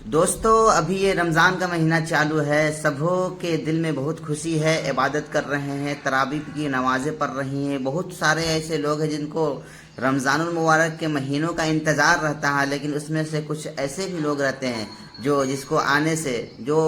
दोस्तों अभी ये रमज़ान का महीना चालू है, सबों के दिल में बहुत खुशी है, इबादत कर रहे हैं, तरावी की नमाज़ें पढ़ रही हैं। बहुत सारे ऐसे लोग हैं जिनको रमज़ानुल मुबारक के महीनों का इंतज़ार रहता है, लेकिन उसमें से कुछ ऐसे भी लोग रहते हैं जिसको आने से जो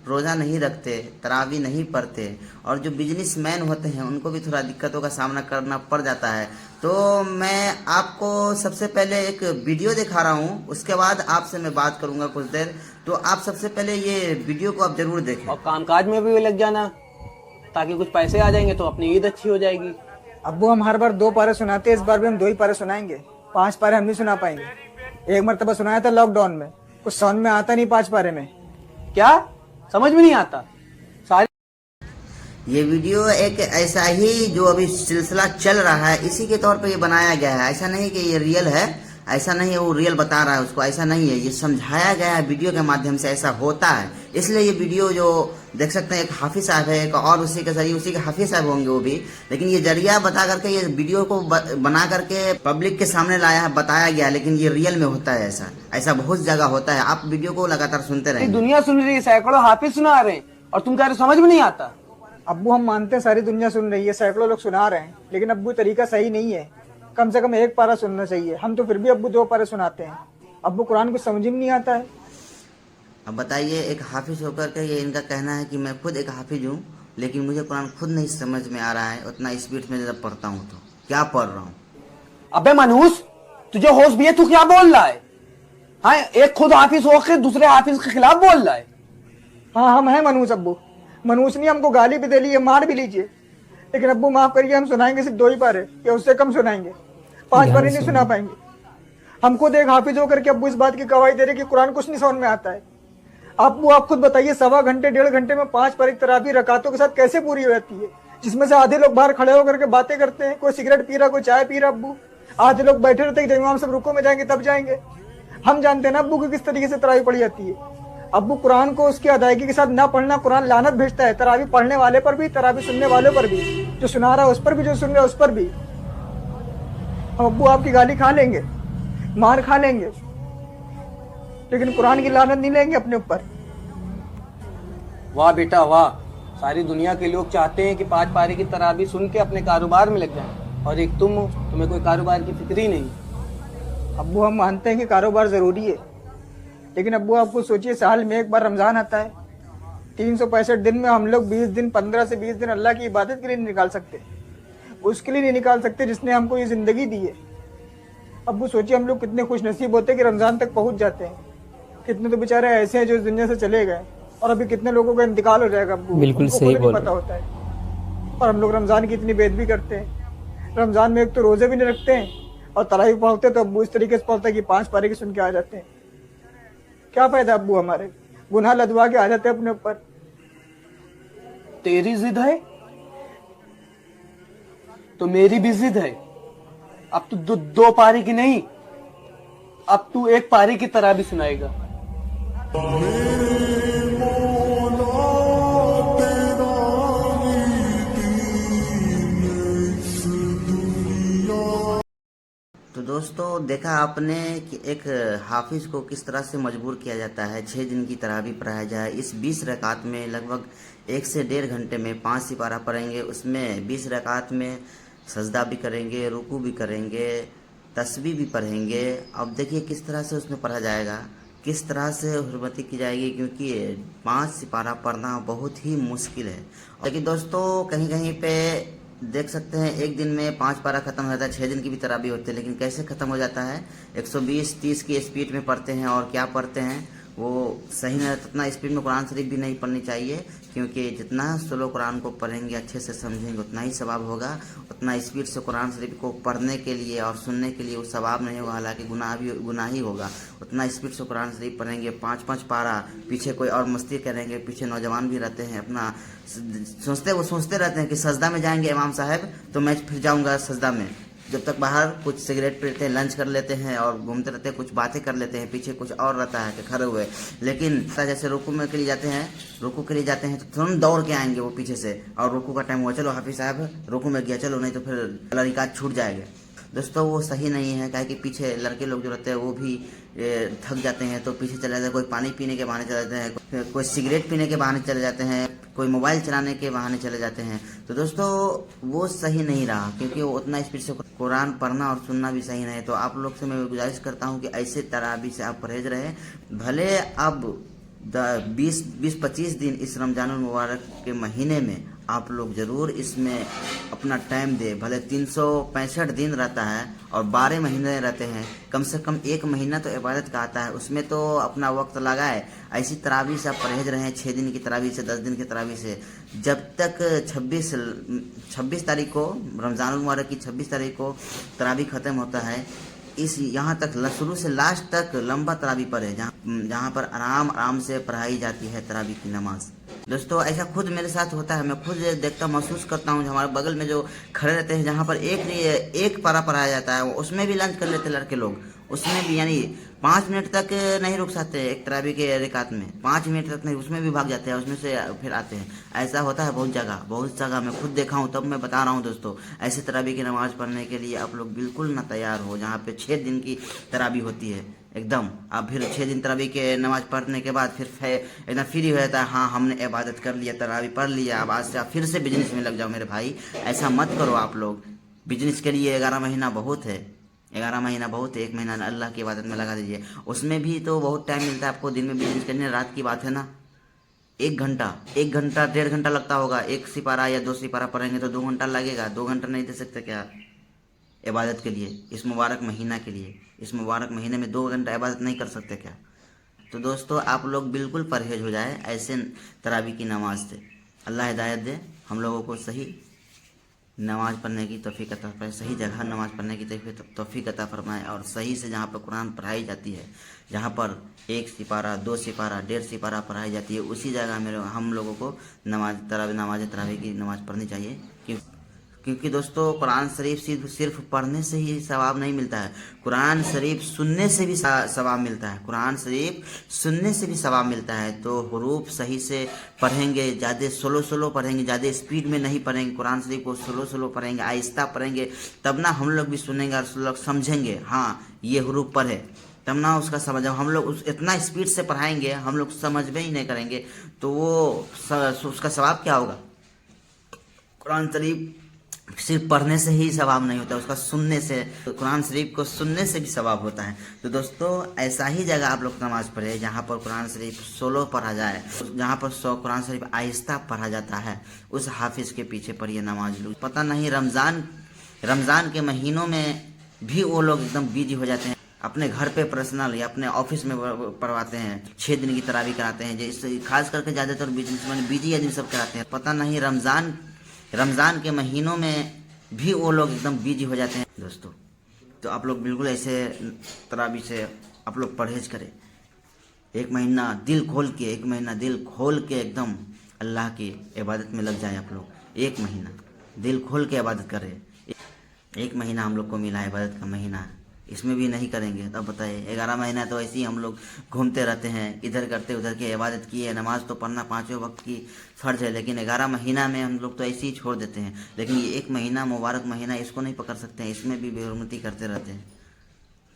रोज़ा नहीं रखते, तरावी नहीं पढ़ते, और जो बिजनेसमैन होते हैं उनको भी थोड़ा दिक्कतों का सामना करना पड़ जाता है। तो मैं आपको सबसे पहले एक वीडियो दिखा रहा हूँ, उसके बाद आपसे मैं बात करूँगा कुछ देर। तो आप सबसे पहले ये वीडियो को आप जरूर देखें और कामकाज में भी लग जाना, ताकि कुछ पैसे आ जाएंगे तो अपनी ईद अच्छी हो जाएगी। अब्बू हम हर बार 2 पारे सुनाते हैं, इस बार भी हम 2 ही पारे सुनाएंगे। 5 पारे हम नहीं सुना पाएंगे। एक मरतबा सुनाया था लॉकडाउन में, कुछ समझ में आता नहीं 5 पारे में। क्या समझ में नहीं आता? ये वीडियो एक ऐसा ही जो अभी सिलसिला चल रहा है इसी के तौर पे ये बनाया गया है। ऐसा नहीं कि ये रियल है, ऐसा नहीं है वो रियल बता रहा है उसको, ऐसा नहीं है। ये समझाया गया है वीडियो के माध्यम से, ऐसा होता है। इसलिए ये वीडियो जो देख सकते हैं, एक हाफिज साहब है, एक और उसी के जरिए उसी के हाफिज साहब होंगे वो भी, लेकिन ये जरिया बता करके ये वीडियो को बना करके पब्लिक के सामने लाया है, बताया गया। लेकिन ये रियल में होता है, ऐसा बहुत जगह होता है। आप वीडियो को लगातार सुनते रहें। दुनिया सुन रही है, सैकड़ों हाफिज सुना रहे हैं और तुम कह रहे समझ में नहीं आता। अब्बू हम मानते हैं सारी दुनिया सुन रही है, सैकड़ों लोग सुना रहे हैं, लेकिन अब्बू तरीका सही नहीं है। कम से कम 1 पारा सुनना चाहिए। हम तो फिर भी अब्बू 2 पारे सुनाते हैं। अब्बू कुरान को समझ में नहीं आता है। अब बताइए, एक हाफिज होकर के ये इनका कहना है कि मैं खुद एक हाफिज हूँ, लेकिन मुझे कुरान खुद नहीं समझ में आ रहा है उतना स्पीड में जब पढ़ता हूँ तो क्या पढ़ रहा हूँ। अबे मनहूस, तुझे होश भी है? तू क्या बोल रहा है? हाँ, एक खुद हाफिज होकर दूसरे हाफिज के खिलाफ बोल रहा है। हाँ हम हैं मनहूस अब्बू। मनहूस नहीं, हमको गाली भी दे ली है, मार भी लीजिए, लेकिन अब्बू माफ करिए, हम सुनाएंगे सिर्फ 2 ही पारे या उससे कम सुनाएंगे। 5 पारे नहीं सुना पाएंगे। हम खुद एक हाफिज होकर के अब्बू इस बात की गवाही दे रहे कि कुरान कुछ नहीं समझ में आता है। अब्बू आप खुद बताइए, 1.25 घंटे 1.5 घंटे में 5 पारे तरावी रकातों के साथ कैसे पूरी हो जाती है, जिसमें से आधे लोग बाहर खड़े होकर के बातें करते हैं, कोई सिगरेट पी रहा, कोई चाय पी रहा। अब्बू आधे लोग बैठे रहते हैं जब इमाम सब रुको में जाएंगे तब जाएंगे। हम जानते हैं ना अब्बू की किस तरीके से तरावी पढ़ी जाती है। अब्बू कुरान को उसकी अदायगी के साथ ना पढ़ना, कुरान लानत भेजता है, तरावी पढ़ने वाले पर भी, तरावी सुनने वालों पर भी, जो सुना रहा है उस पर भी, जो सुन रहा है उस पर भी। अब्बू आपकी गाली खा लेंगे, मार खा लेंगे, लेकिन कुरान की लानत नहीं लेंगे अपने ऊपर। वाह बेटा वाह, सारी दुनिया के लोग चाहते हैं कि 5 पारे की तरावी सुन के अपने कारोबार में लग जाएं, और एक तुम हो, तुम्हें कोई कारोबार की फिक्र ही नहीं। अब्बू हम मानते हैं कि कारोबार जरूरी है, लेकिन अब्बू आपको सोचिए, साल में 1 बार रमजान आता है। 365 दिन में हम लोग 20 दिन, 15 से 20 दिन अल्लाह की इबादत के लिए नहीं निकाल सकते, उसके लिए नहीं निकाल सकते जिसने हमको ये जिंदगी दी है। अब्बू सोचिए हम लोग कितने खुश नसीब होते हैं कि रमजान तक पहुंच जाते हैं। कितने तो बेचारे ऐसे हैं जो इस दुनिया से चले गए, और अभी कितने लोगों का इंतकाल हो जाएगा अब्बू, बिल्कुल सही बोल पता होता है। और हम लोग रमजान की इतनी बेदबी करते हैं। रमजान में एक तो रोजे भी नहीं रखते हैं, और तरावी पढ़ते तो अब्बू इस तरीके से पढ़ता है कि 5 पारे की सुन के आ जाते हैं। क्या फायदा अब्बू, हमारे गुनाह लदवा के आ जाते हैं अपने ऊपर। तेरी जिद है तो मेरी भी जिद है। अब तू 2 पारी की नहीं, अब तू 1 पारी की तरह भी सुनाएगा। तो दोस्तों देखा आपने कि एक हाफिज को किस तरह से मजबूर किया जाता है 6 दिन की तरावी पढ़ाया जाए। इस 20 रकात में लगभग 1 से 1.5 घंटे में 5 सिपारा पढ़ेंगे। उसमें 20 रकात में सजदा भी करेंगे, रुकू भी करेंगे, तस्बीह भी पढ़ेंगे। अब देखिए किस तरह से उसमें पढ़ा जाएगा, किस तरह से हुर्मती की जाएगी, क्योंकि 5 सिपारा पढ़ना बहुत ही मुश्किल है। लेकिन दोस्तों कहीं कहीं पे देख सकते हैं एक दिन में 5 पारा खत्म हो जाता है, 6 दिन की भी तरावी होती है, लेकिन कैसे खत्म हो जाता है। 120-30 की स्पीड में पढ़ते हैं, और क्या पढ़ते हैं वो सही नहीं रहता। उतना स्पीड में कुरान शरीफ भी नहीं पढ़नी चाहिए, क्योंकि जितना स्लो कुरान को पढ़ेंगे, अच्छे से समझेंगे, उतना ही सवाब होगा। उतना स्पीड से कुरान शरीफ को पढ़ने के लिए और सुनने के लिए वो सवाब नहीं होगा, हालांकि गुनाह ही होगा। उतना स्पीड से कुरान शरीफ पढ़ेंगे, 5-5 पारा, पीछे कोई और मस्ती करेंगे, पीछे नौजवान भी रहते हैं, अपना सोचते रहते हैं कि सजदा में जाएंगे इमाम साहब तो मैं फिर जाऊंगा सजदा में। जब तक बाहर कुछ सिगरेट पीते हैं, लंच कर लेते हैं और घूमते रहते हैं, कुछ बातें कर लेते हैं, पीछे कुछ और रहता है कि खड़े हुए। लेकिन जैसे रुकू में के लिए जाते हैं, रुकू के लिए जाते हैं तो तुरंत दौड़ के आएंगे वो पीछे से, और रुकू का टाइम हुआ, चलो हाफिज साहब रुकू में गया, चलो नहीं तो फिर रिकात छूट जाएगा। दोस्तों वो सही नहीं है, काहे कि पीछे लड़के लोग जो रहते हैं वो भी थक जाते हैं तो पीछे चले जाते हैं। कोई पानी पीने के बहाने चले जाते हैं, कोई सिगरेट पीने के बहाने चले जाते हैं, कोई मोबाइल चलाने के बहाने चले जाते हैं। तो दोस्तों वो सही नहीं रहा, क्योंकि वो उतना स्पीड से कुरान पढ़ना और सुनना भी सही नहीं है। तो आप लोग से मैं गुजारिश करता हूँ कि ऐसे तराबी से आप परहेज रहें। भले अब 20-25 दिन इस रमजान मुबारक के महीने में आप लोग ज़रूर इसमें अपना टाइम दे। भले 365 दिन रहता है और 12 महीने रहते हैं, कम से कम एक महीना तो इबादत का आता है, उसमें तो अपना वक्त लगाए। ऐसी तरावी से आप परहेज रहें, 6 दिन की तरावी से, 10 दिन की तरावी से। जब तक 26 तारीख को, रमज़ान मुबारक की 26 तारीख को तरावी ख़त्म होता है, इस यहाँ तक शुरू से लास्ट तक लंबा तरावी पढ़े, जहाँ पर आराम से पढ़ाई जाती है तरावी की नमाज। दोस्तों ऐसा खुद मेरे साथ होता है, मैं खुद देखता महसूस करता हूँ। हमारे बगल में जो खड़े रहते हैं, जहाँ पर एक पारा पढ़ाया जाता है, उसमें भी लंच कर लेते लड़के लोग, उसमें भी यानी 5 मिनट तक नहीं रुक सकते एक तरावी के रिकात में, 5 मिनट तक नहीं, उसमें भी भाग जाते हैं, उसमें से फिर आते हैं। ऐसा होता है बहुत जगह मैं खुद देखा हूँ, तब मैं बता रहा हूँ दोस्तों। ऐसे तरावी की नमाज पढ़ने के लिए आप लोग बिल्कुल ना तैयार हो। जहाँ पे 6 दिन की तरावी होती है एकदम, आप फिर 6 दिन तरावी के नमाज पढ़ने के बाद फिर एकदम फ्री हो जाता है। हाँ हमने इबादत कर लिया, तरावी पढ़ लिया, अब आज से आप फिर से बिजनेस में लग जाओ। मेरे भाई ऐसा मत करो आप लोग। बिजनेस के लिए 11 महीना बहुत है, 11 महीना बहुत है। 1 महीना अल्लाह की इबादत में लगा दीजिए, उसमें भी तो बहुत टाइम मिलता है आपको। दिन में बिजनेस करने, रात की बात है ना, 1 घंटा 1.5 घंटा लगता होगा। 1 सिपारा या 2 सिपारा पढ़ेंगे तो 2 घंटा लगेगा। 2 घंटा नहीं दे सकते क्या इबादत के लिए, इस मुबारक महीना के लिए? इस मुबारक महीने में 2 घंटा इबादत नहीं कर सकते क्या? तो दोस्तों आप लोग बिल्कुल परहेज हो जाए ऐसे तरावी की नमाज से। अल्लाह हिदायत दे हम लोगों को, सही नमाज पढ़ने की तौफीक अता फरमाए, सही जगह नमाज पढ़ने की तौफीक अता फरमाए, और सही से जहाँ पर कुरान पढ़ाई जाती है, जहाँ पर 1 सिपारा 2 सिपारा 1.5 सिपारा पढ़ाई जाती है, उसी जगह में हम लोगों को नमाज तरावी की नमाज पढ़नी चाहिए। क्योंकि दोस्तों कुरान शरीफ सिर्फ पढ़ने से ही सवाब नहीं मिलता है, कुरान शरीफ सुनने से भी सवाब मिलता है। कुरान शरीफ सुनने से भी सवाब मिलता है। तो हुरूफ सही से पढ़ेंगे, ज़्यादा स्लो पढ़ेंगे, ज़्यादा स्पीड में नहीं पढ़ेंगे, कुरान शरीफ को स्लो पढ़ेंगे, आहिस्ता पढ़ेंगे, तब ना हम लोग भी सुनेंगे और लोग समझेंगे हाँ ये हुरूफ पढ़े, तब ना उसका समझ। हम लोग इतना स्पीड से पढ़ाएंगे, हम लोग समझ में ही नहीं करेंगे, तो वो उसका सवाब क्या होगा? कुरान शरीफ सिर्फ पढ़ने से ही सवाब नहीं होता, उसका सुनने से, कुरान शरीफ को सुनने से भी सवाब होता है। तो दोस्तों ऐसा ही जगह आप लोग नमाज पढ़े जहाँ पर कुरान शरीफ स्लो पढ़ा जाए, जहाँ पर कुरान शरीफ आहिस्ता पढ़ा जाता है, उस हाफिज के पीछे पढ़िए नमाज। लोग पता नहीं रमज़ान के महीनों में भी वो लोग एकदम बिजी हो जाते हैं, अपने घर पे पर्सनल या अपने ऑफिस में पढ़वाते हैं, 6 दिन की तरावी कराते हैं। जैसे खास करके ज़्यादातर बिजनेसमैन बिजी आदमी सब कराते हैं। पता नहीं रमज़ान के महीनों में भी वो लोग एकदम बिजी हो जाते हैं दोस्तों। तो आप लोग बिल्कुल ऐसे तरावी से आप लोग परहेज करें। 1 महीना दिल खोल के एकदम अल्लाह की इबादत में लग जाए आप लोग। 1 महीना दिल खोल के इबादत करें। 1 महीना हम लोग को मिला है इबादत का महीना, इसमें भी नहीं करेंगे तब बताइए। 11 महीना तो ऐसे ही हम लोग घूमते रहते हैं, इधर करते उधर के इबादत किए। नमाज तो पढ़ना 5 वक्त की फ़र्ज है, लेकिन 11 महीना में हम लोग तो ऐसे ही छोड़ देते हैं। लेकिन ये 1 महीना मुबारक महीना, इसको नहीं पकड़ सकते हैं, इसमें भी बेहुरमती करते रहते हैं।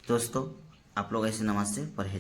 दोस्तों आप लोग ऐसी नमाज से परहेज